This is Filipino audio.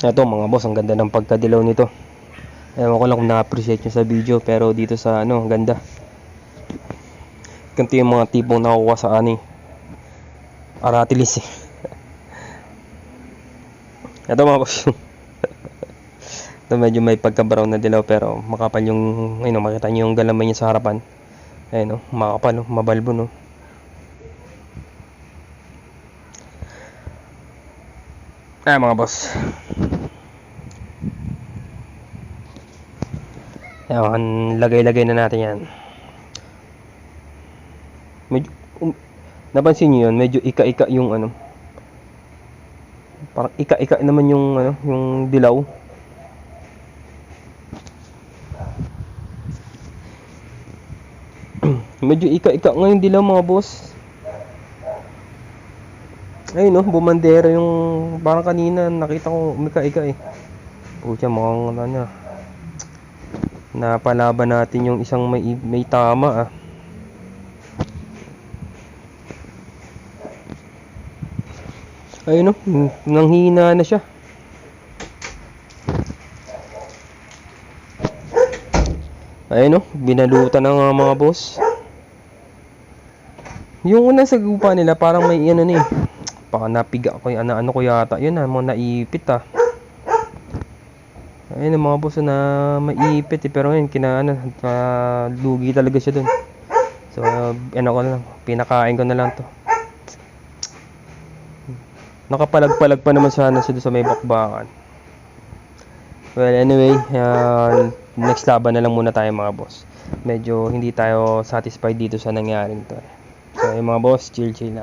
Ito mga boss, ang ganda ng pagkadilaw nito. Ewan ko lang kung na-appreciate nyo sa video, pero dito sa ang ganda. Ganito yung mga tipong nakukuha sa Aratilis eh. Ito mga boss. Ito medyo may pagka-brown na dilaw, pero makapal yung, makita nyo yung galamay niya sa harapan. Ayun makapal, mabalbo no. Mga boss. Ayan, lagay-lagay na natin yan. Medyo, napansin nyo yun, medyo ika-ika yung parang ika-ika naman yung yung dilaw. Medyo ika-ika ngayon dilaw mga boss. Ayun bumandera yung parang kanina nakita ko ika-ika eh. Pucha, mukhang napalaban natin yung isang may tama Ayun nanghina na siya. Ayun binalutan na nga mga boss. Yung unang sagupa nila parang may baka napiga ko yung ano ko yata. Yun mga naipit Ayun mga boss na maipit pero ngayon lugi talaga siya dun. So ko lang, pinakain ko na lang to. Nakapalag-palag pa naman sana siya sa may bakbakan. Well anyway, next laban na lang muna tayo mga boss. Medyo hindi tayo satisfied dito sa nangyaring to. So mga boss, chill na.